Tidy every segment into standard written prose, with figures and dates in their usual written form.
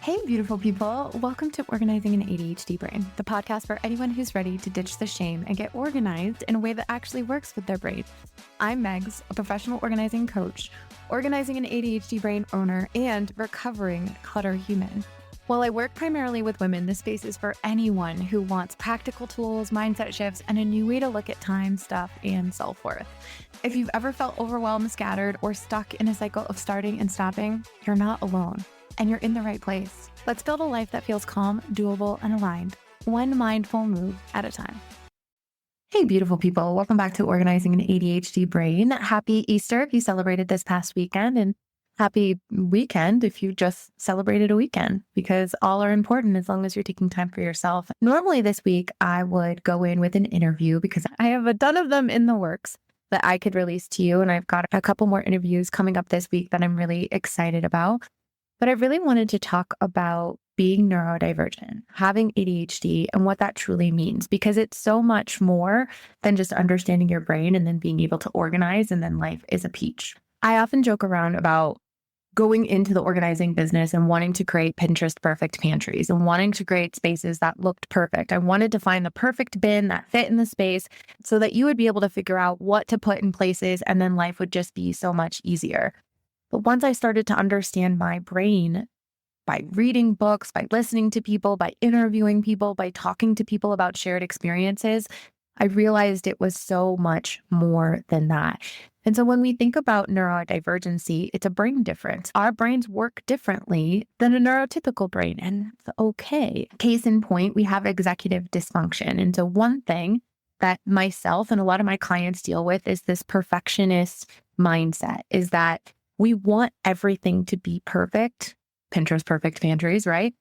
Hey, beautiful people. Welcome to Organizing an ADHD Brain, the podcast for anyone who's ready to ditch the shame and get organized in a way that actually works with their brain. I'm Megs, a professional organizing coach, organizing an ADHD brain owner, and recovering clutter human. While I work primarily with women, this space is for anyone who wants practical tools, mindset shifts, and a new way to look at time, stuff, and self-worth. If you've ever felt overwhelmed, scattered, or stuck in a cycle of starting and stopping, you're not alone. And you're in the right place. Let's build a life that feels calm, doable, and aligned, one mindful move at a time. Hey, beautiful people. Welcome back to Organizing an ADHD Brain. Happy Easter if you celebrated this past weekend, and happy weekend if you just celebrated a weekend, because all are important as long as you're taking time for yourself. Normally this week, I would go in with an interview because I have a ton of them in the works that I could release to you. And I've got a couple more interviews coming up this week that I'm really excited about. But I really wanted to talk about being neurodivergent, having ADHD, and what that truly means, because it's so much more than just understanding your brain and then being able to organize, and then life is a peach. I often joke around about going into the organizing business and wanting to create Pinterest perfect pantries and wanting to create spaces that looked perfect. I wanted to find the perfect bin that fit in the space so that you would be able to figure out what to put in places, and then life would just be so much easier. But once I started to understand my brain by reading books, by listening to people, by interviewing people, by talking to people about shared experiences, I realized it was so much more than that. And so when we think about neurodivergency, it's a brain difference. Our brains work differently than a neurotypical brain, and that's okay. Case in point, we have executive dysfunction. And so one thing that myself and a lot of my clients deal with is this perfectionist mindset, is that we want everything to be perfect. Pinterest perfect pantries, right?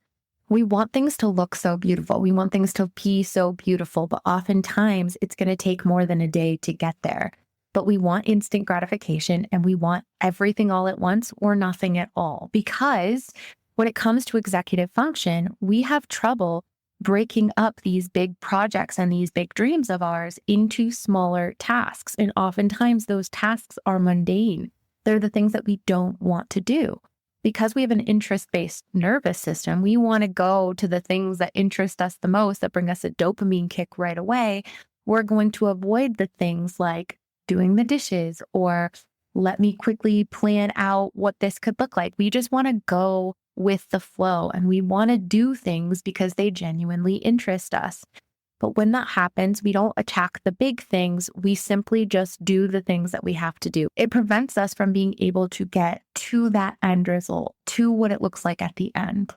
We want things to look so beautiful. We want things to be so beautiful, but oftentimes it's going to take more than a day to get there. But we want instant gratification, and we want everything all at once or nothing at all. Because when it comes to executive function, we have trouble breaking up these big projects and these big dreams of ours into smaller tasks. And oftentimes those tasks are mundane. They're the things that we don't want to do. Because we have an interest-based nervous system, we want to go to the things that interest us the most, that bring us a dopamine kick right away. We're going to avoid the things like doing the dishes, or let me quickly plan out what this could look like. We just want to go with the flow, and we want to do things because they genuinely interest us. But when that happens, we don't attack the big things. We simply just do the things that we have to do. It prevents us from being able to get to that end result, to what it looks like at the end.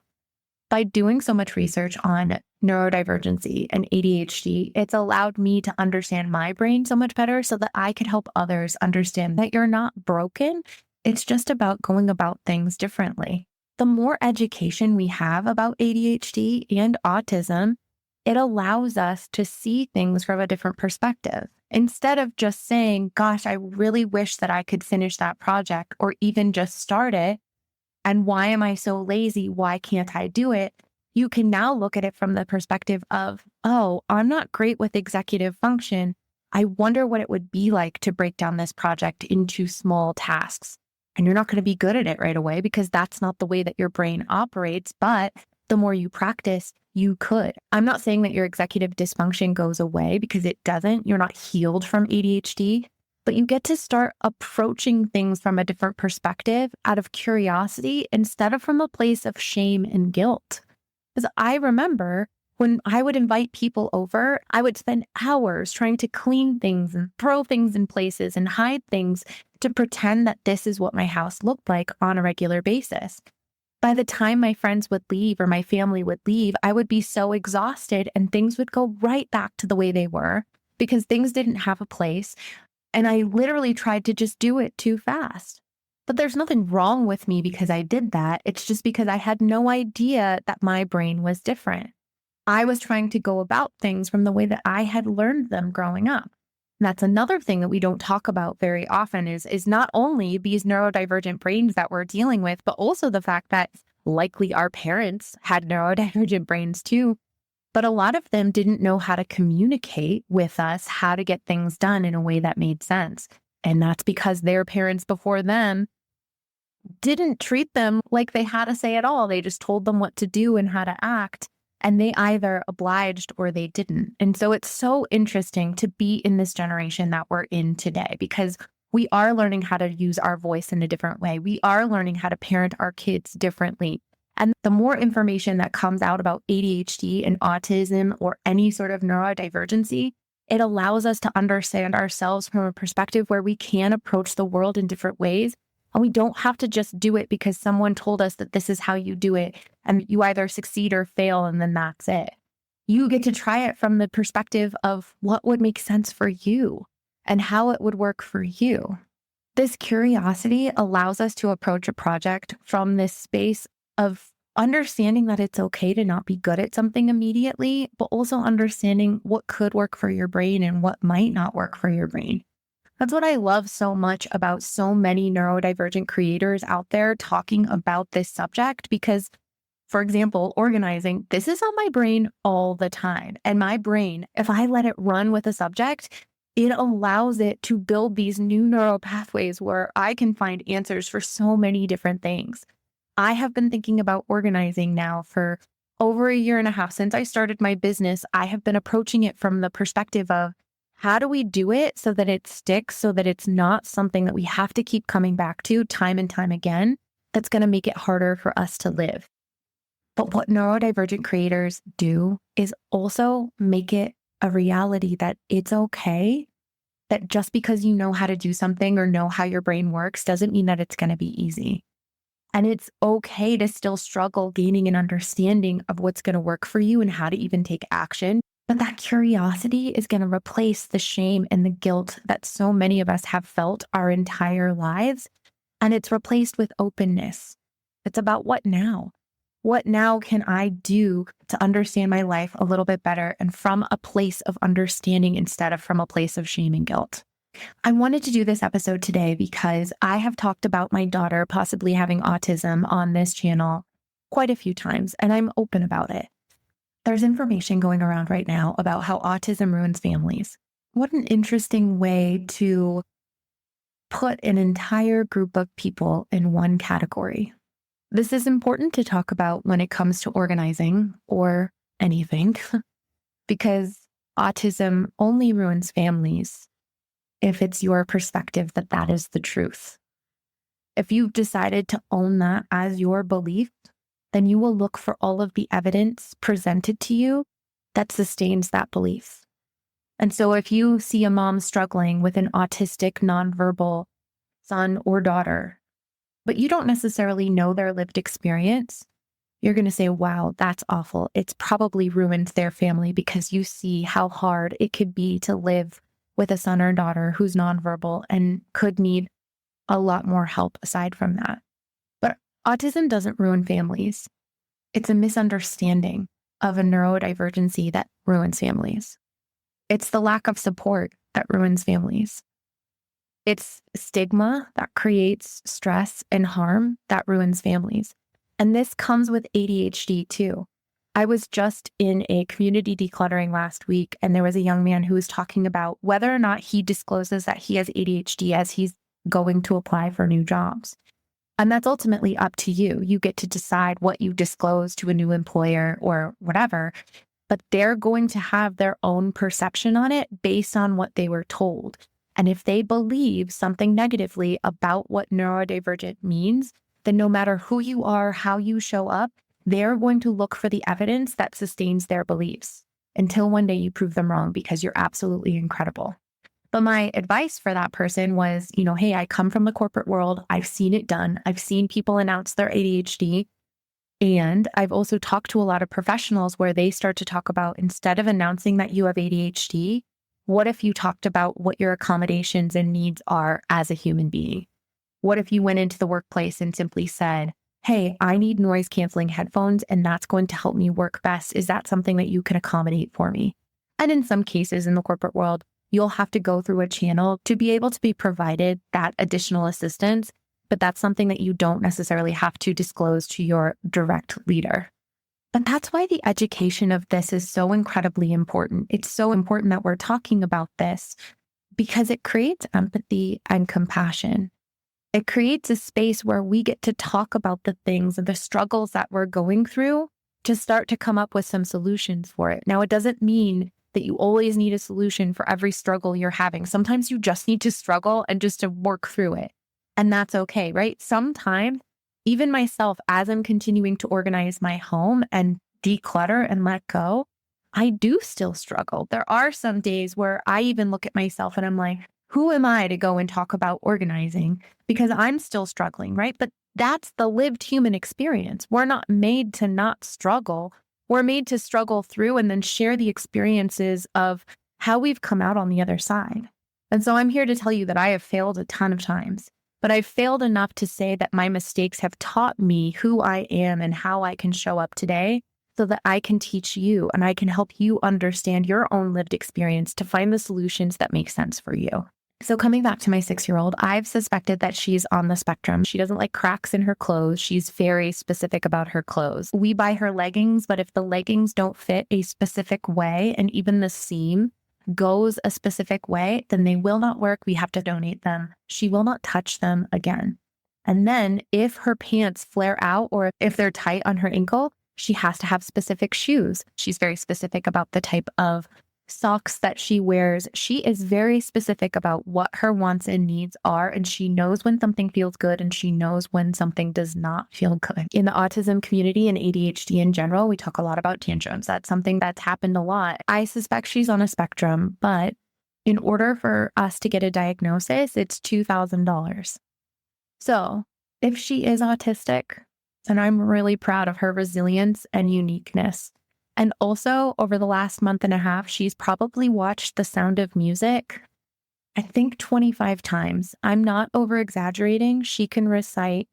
By doing so much research on neurodivergency and ADHD, it's allowed me to understand my brain so much better so that I could help others understand that you're not broken. It's just about going about things differently. The more education we have about ADHD and autism, it allows us to see things from a different perspective. Instead of just saying, gosh, I really wish that I could finish that project or even just start it. And why am I so lazy? Why can't I do it? You can now look at it from the perspective of, oh, I'm not great with executive function. I wonder what it would be like to break down this project into small tasks. And you're not going to be good at it right away because that's not the way that your brain operates. But the more you practice, you could. I'm not saying that your executive dysfunction goes away, because it doesn't. You're not healed from ADHD, but you get to start approaching things from a different perspective out of curiosity instead of from a place of shame and guilt. Because I remember when I would invite people over, I would spend hours trying to clean things and throw things in places and hide things to pretend that this is what my house looked like on a regular basis. By the time my friends would leave or my family would leave, I would be so exhausted and things would go right back to the way they were because things didn't have a place. And I literally tried to just do it too fast. But there's nothing wrong with me because I did that. It's just because I had no idea that my brain was different. I was trying to go about things from the way that I had learned them growing up. And that's another thing that we don't talk about very often is not only these neurodivergent brains that we're dealing with, but also the fact that likely our parents had neurodivergent brains too. But a lot of them didn't know how to communicate with us, how to get things done in a way that made sense. And that's because their parents before them didn't treat them like they had a say at all. They just told them what to do and how to act. And they either obliged or they didn't. And so it's so interesting to be in this generation that we're in today, because we are learning how to use our voice in a different way. We are learning how to parent our kids differently. And the more information that comes out about ADHD and autism or any sort of neurodivergency, it allows us to understand ourselves from a perspective where we can approach the world in different ways. And we don't have to just do it because someone told us that this is how you do it. And you either succeed or fail, and then that's it. You get to try it from the perspective of what would make sense for you and how it would work for you. This curiosity allows us to approach a project from this space of understanding that it's okay to not be good at something immediately, but also understanding what could work for your brain and what might not work for your brain. That's what I love so much about so many neurodivergent creators out there talking about this subject, because, for example, organizing, this is on my brain all the time. And my brain, if I let it run with a subject, it allows it to build these new neural pathways where I can find answers for so many different things. I have been thinking about organizing now for over a year and a half. Since I started my business, I have been approaching it from the perspective of, how do we do it so that it sticks, so that it's not something that we have to keep coming back to time and time again, that's going to make it harder for us to live. But what neurodivergent creators do is also make it a reality that it's okay, that just because you know how to do something or know how your brain works doesn't mean that it's going to be easy. And it's okay to still struggle gaining an understanding of what's going to work for you and how to even take action. But that curiosity is going to replace the shame and the guilt that so many of us have felt our entire lives. And it's replaced with openness. It's about what now? What now can I do to understand my life a little bit better, and from a place of understanding instead of from a place of shame and guilt? I wanted to do this episode today because I have talked about my daughter possibly having autism on this channel quite a few times, and I'm open about it. There's information going around right now about how autism ruins families. What an interesting way to put an entire group of people in one category. This is important to talk about when it comes to organizing or anything, because autism only ruins families if it's your perspective that that is the truth. If you've decided to own that as your belief, then you will look for all of the evidence presented to you that sustains that belief. And so if you see a mom struggling with an autistic, nonverbal son or daughter, but you don't necessarily know their lived experience, you're going to say, wow, that's awful. It's probably ruined their family, because you see how hard it could be to live with a son or daughter who's nonverbal and could need a lot more help aside from that. But autism doesn't ruin families. It's a misunderstanding of a neurodivergency that ruins families. It's the lack of support that ruins families. It's stigma that creates stress and harm that ruins families. And this comes with ADHD too. I was just in a community decluttering last week, and there was a young man who was talking about whether or not he discloses that he has ADHD as he's going to apply for new jobs. And that's ultimately up to you. You get to decide what you disclose to a new employer or whatever, but they're going to have their own perception on it based on what they were told. And if they believe something negatively about what neurodivergent means, then no matter who you are, how you show up, they're going to look for the evidence that sustains their beliefs until one day you prove them wrong, because you're absolutely incredible. But my advice for that person was, hey, I come from the corporate world. I've seen it done. I've seen people announce their ADHD. And I've also talked to a lot of professionals where they start to talk about, instead of announcing that you have ADHD, what if you talked about what your accommodations and needs are as a human being? What if you went into the workplace and simply said, hey, I need noise canceling headphones, and that's going to help me work best. Is that something that you can accommodate for me? And in some cases in the corporate world, you'll have to go through a channel to be able to be provided that additional assistance, but that's something that you don't necessarily have to disclose to your direct leader. But that's why the education of this is so incredibly important. It's so important that we're talking about this, because it creates empathy and compassion. It creates a space where we get to talk about the things and the struggles that we're going through to start to come up with some solutions for it. Now, it doesn't mean that you always need a solution for every struggle you're having. Sometimes you just need to struggle and just to work through it. And that's okay, right? Sometimes, even myself, as I'm continuing to organize my home and declutter and let go, I do still struggle. There are some days where I even look at myself and I'm like, who am I to go and talk about organizing? Because I'm still struggling, right? But that's the lived human experience. We're not made to not struggle. We're made to struggle through and then share the experiences of how we've come out on the other side. And so I'm here to tell you that I have failed a ton of times, but I've failed enough to say that my mistakes have taught me who I am and how I can show up today so that I can teach you and I can help you understand your own lived experience to find the solutions that make sense for you. So coming back to my 6-year-old, I've suspected that she's on the spectrum. She doesn't like cracks in her clothes. She's very specific about her clothes. We buy her leggings, but if the leggings don't fit a specific way and even the seam goes a specific way, then they will not work. We have to donate them. She will not touch them again. And then if her pants flare out or if they're tight on her ankle, she has to have specific shoes. She's very specific about the type of socks that she wears. She is very specific about what her wants and needs are, and she knows when something feels good and she knows when something does not feel good. In the autism community and ADHD in general, we talk a lot about tantrums. That's something that's happened a lot. I suspect she's on a spectrum, but in order for us to get a diagnosis, it's $2,000. So if she is autistic, then I'm really proud of her resilience and uniqueness. And also, over the last month and a half, she's probably watched The Sound of Music, I think 25 times. I'm not over-exaggerating. She can recite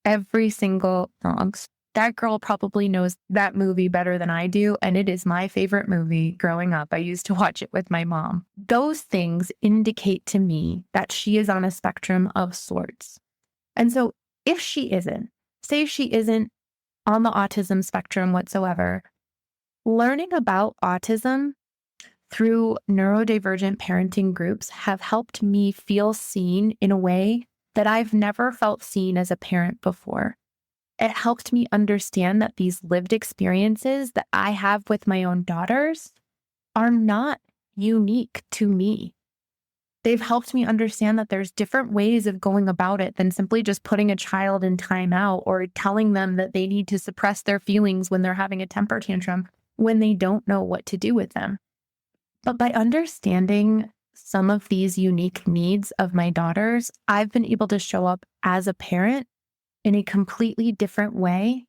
every single song. That girl probably knows that movie better than I do, and it is my favorite movie growing up. I used to watch it with my mom. Those things indicate to me that she is on a spectrum of sorts. And so if she isn't, say she isn't on the autism spectrum whatsoever, learning about autism through neurodivergent parenting groups have helped me feel seen in a way that I've never felt seen as a parent before. It helped me understand that these lived experiences that I have with my own daughters are not unique to me. They've helped me understand that there's different ways of going about it than simply just putting a child in timeout or telling them that they need to suppress their feelings when they're having a temper tantrum when they don't know what to do with them. But by understanding some of these unique needs of my daughters, I've been able to show up as a parent in a completely different way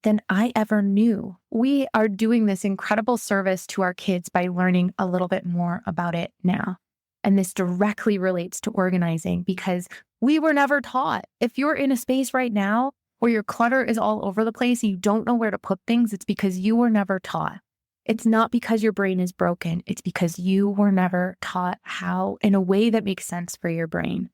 than I ever knew. We are doing this incredible service to our kids by learning a little bit more about it now. And this directly relates to organizing because we were never taught. If you're in a space right now where your clutter is all over the place and you don't know where to put things, it's because you were never taught. It's not because your brain is broken. It's because you were never taught how in a way that makes sense for your brain.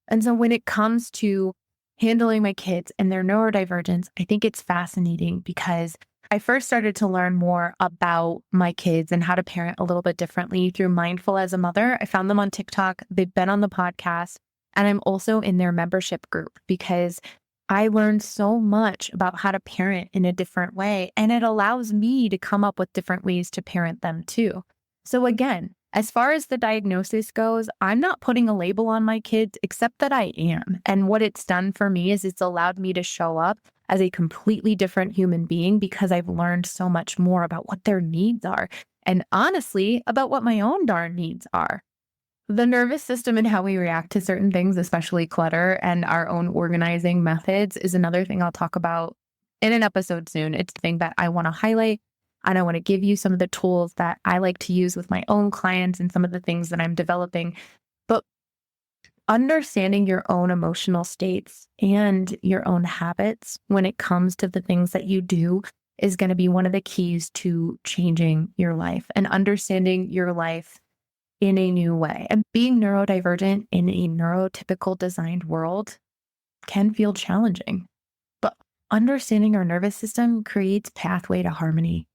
And so when it comes to handling my kids and their neurodivergence, I think it's fascinating because I first started to learn more about my kids and how to parent a little bit differently through Mindful as a Mother. I found them on TikTok. They've been on the podcast, and I'm also in their membership group because I learned so much about how to parent in a different way, and it allows me to come up with different ways to parent them too. So again, as far as the diagnosis goes, I'm not putting a label on my kids, except that I am. And what it's done for me is it's allowed me to show up as a completely different human being because I've learned so much more about what their needs are, and honestly, about what my own darn needs are. The nervous system and how we react to certain things, especially clutter and our own organizing methods, is another thing I'll talk about in an episode soon. It's a thing that I want to highlight, and I want to give you some of the tools that I like to use with my own clients and some of the things that I'm developing. But understanding your own emotional states and your own habits when it comes to the things that you do is going to be one of the keys to changing your life and understanding your life in a new way. And being neurodivergent in a neurotypical designed world can feel challenging, but understanding our nervous system creates pathway to harmony.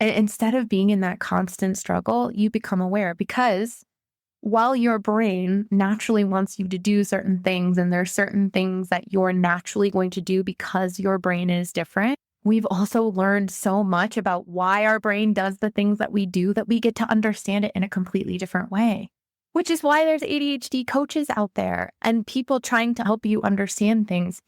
And instead of being in that constant struggle, you become aware because while your brain naturally wants you to do certain things, and there's certain things that you're naturally going to do because your brain is different, we've also learned so much about why our brain does the things that we do that we get to understand it in a completely different way. Which is why there's ADHD coaches out there and people trying to help you understand things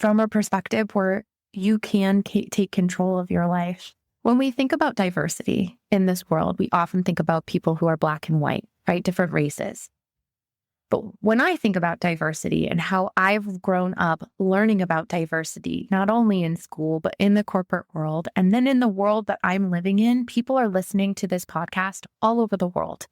from a perspective where you can take control of your life. When we think about diversity in this world, we often think about people who are Black and white, right? Different races. But when I think about diversity and how I've grown up learning about diversity, not only in school, but in the corporate world, and then in the world that I'm living in, people are listening to this podcast all over the world.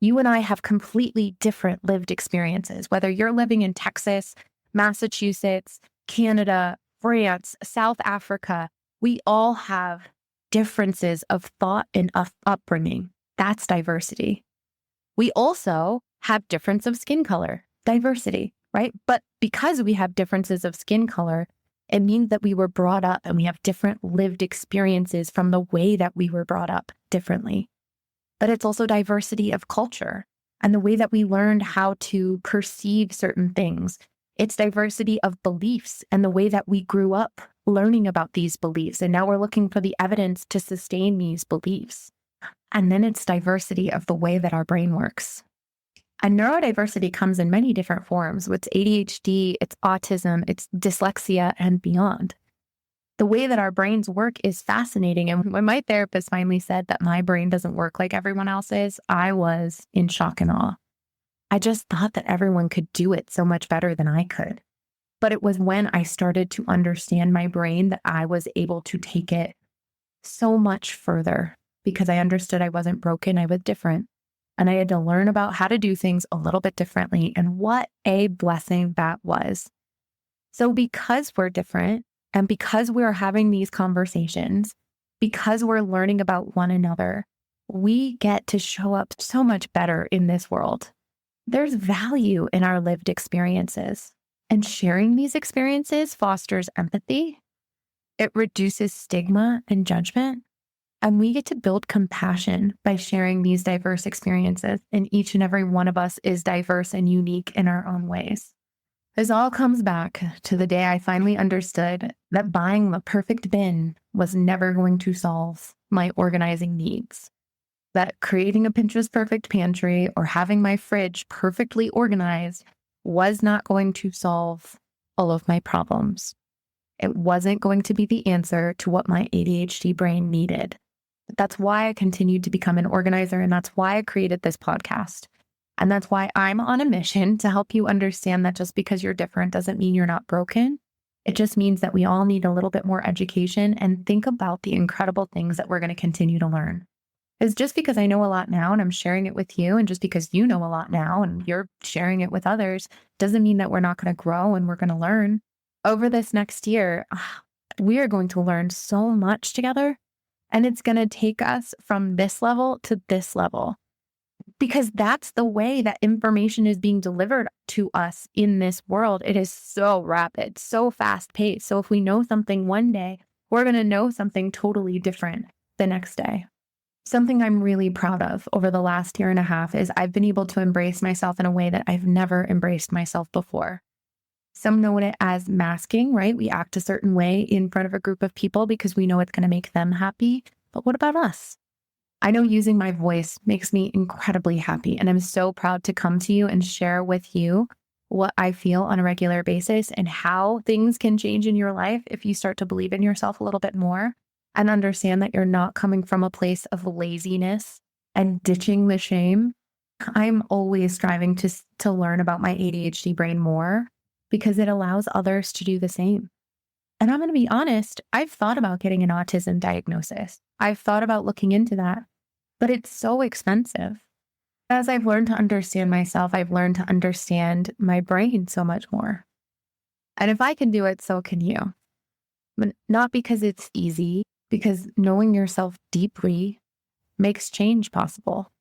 You and I have completely different lived experiences, whether you're living in Texas, Massachusetts, Canada, France, South Africa. We all have differences of thought and of upbringing. That's diversity. We also have difference of skin color, diversity, right? But because we have differences of skin color, it means that we were brought up and we have different lived experiences from the way that we were brought up differently. But it's also diversity of culture and the way that we learned how to perceive certain things. It's diversity of beliefs and the way that we grew up learning about these beliefs. And now we're looking for the evidence to sustain these beliefs. And then it's diversity of the way that our brain works. And neurodiversity comes in many different forms. It's ADHD, it's autism, it's dyslexia, and beyond. The way that our brains work is fascinating. And when my therapist finally said that my brain doesn't work like everyone else's, I was in shock and awe. I just thought that everyone could do it so much better than I could. But it was when I started to understand my brain that I was able to take it so much further because I understood I wasn't broken, I was different. And I had to learn about how to do things a little bit differently. And what a blessing that was. So because we're different, and because we're having these conversations, because we're learning about one another, we get to show up so much better in this world. There's value in our lived experiences, and sharing these experiences fosters empathy. It reduces stigma and judgment, and we get to build compassion by sharing these diverse experiences, and each and every one of us is diverse and unique in our own ways. This all comes back to the day I finally understood that buying the perfect bin was never going to solve my organizing needs. That creating a Pinterest perfect pantry or having my fridge perfectly organized was not going to solve all of my problems. It wasn't going to be the answer to what my ADHD brain needed. That's why I continued to become an organizer, and that's why I created this podcast. And that's why I'm on a mission to help you understand that just because you're different doesn't mean you're not broken. It just means that we all need a little bit more education and think about the incredible things that we're going to continue to learn. It's just because I know a lot now and I'm sharing it with you, and just because you know a lot now and you're sharing it with others, doesn't mean that we're not going to grow and we're going to learn. Over this next year, we are going to learn so much together, and it's going to take us from this level to this level. Because that's the way that information is being delivered to us in this world. It is so rapid, so fast paced. So if we know something one day, we're going to know something totally different the next day. Something I'm really proud of over the last year and a half is I've been able to embrace myself in a way that I've never embraced myself before. Some know it as masking, right? We act a certain way in front of a group of people because we know it's going to make them happy. But what about us? I know using my voice makes me incredibly happy, and I'm so proud to come to you and share with you what I feel on a regular basis and how things can change in your life if you start to believe in yourself a little bit more and understand that you're not coming from a place of laziness and ditching the shame. I'm always striving to learn about my ADHD brain more because it allows others to do the same. And I'm going to be honest, I've thought about getting an autism diagnosis. I've thought about looking into that. But it's so expensive. As I've learned to understand myself, I've learned to understand my brain so much more. And if I can do it, so can you. But not because it's easy, because knowing yourself deeply makes change possible.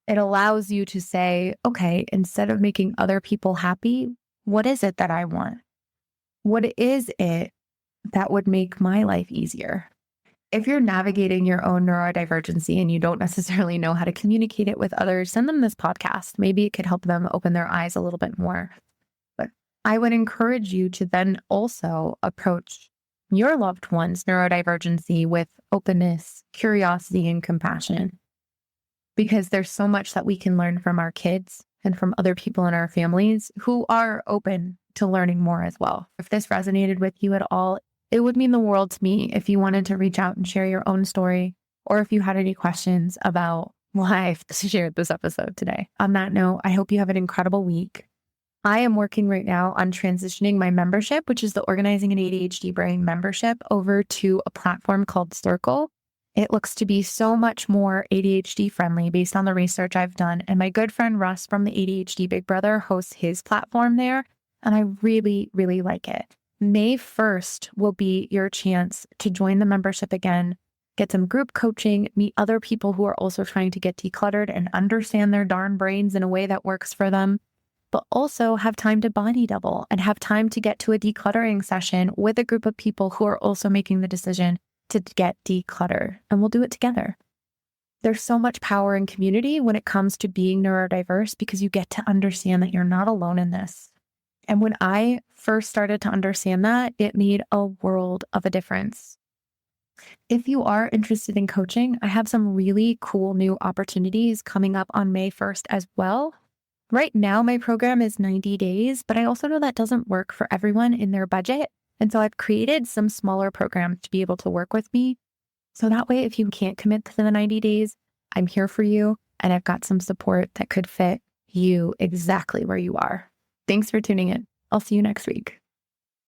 It allows you to say, okay, instead of making other people happy, what is it that I want? What is it that would make my life easier? If you're navigating your own neurodivergency and you don't necessarily know how to communicate it with others, send them this podcast. Maybe it could help them open their eyes a little bit more. But I would encourage you to then also approach your loved one's neurodivergency with openness, curiosity, and compassion. Because there's so much that we can learn from our kids and from other people in our families who are open to learning more as well. If this resonated with you at all, it would mean the world to me if you wanted to reach out and share your own story, or if you had any questions about why I've shared this episode today. On that note, I hope you have an incredible week. I am working right now on transitioning my membership, which is the Organizing an ADHD Brain membership, over to a platform called Circle. It looks to be so much more ADHD friendly based on the research I've done. And my good friend Russ from the ADHD Big Brother hosts his platform there. And I really, really like it. May 1st will be your chance to join the membership again, get some group coaching, meet other people who are also trying to get decluttered and understand their darn brains in a way that works for them, but also have time to body double and have time to get to a decluttering session with a group of people who are also making the decision to get decluttered, and we'll do it together. There's so much power in community when it comes to being neurodiverse because you get to understand that you're not alone in this. And when I first started to understand that, it made a world of a difference. If you are interested in coaching, I have some really cool new opportunities coming up on May 1st as well. Right now, my program is 90 days, but I also know that doesn't work for everyone in their budget. And so I've created some smaller programs to be able to work with me. So that way, if you can't commit to the 90 days, I'm here for you. And I've got some support that could fit you exactly where you are. Thanks for tuning in. I'll see you next week.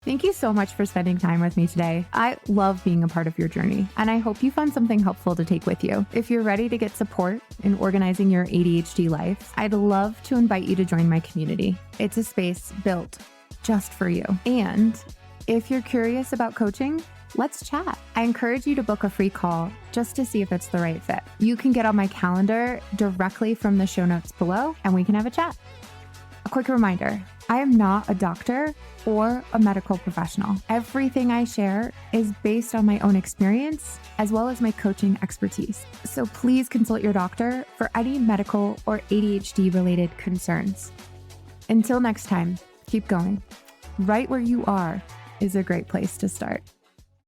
Thank you so much for spending time with me today. I love being a part of your journey, and I hope you found something helpful to take with you. If you're ready to get support in organizing your ADHD life, I'd love to invite you to join my community. It's a space built just for you. And if you're curious about coaching, let's chat. I encourage you to book a free call just to see if it's the right fit. You can get on my calendar directly from the show notes below, and we can have a chat. A quick reminder, I am not a doctor or a medical professional. Everything I share is based on my own experience as well as my coaching expertise. So please consult your doctor for any medical or ADHD related concerns. Until next time, keep going. Right where you are is a great place to start.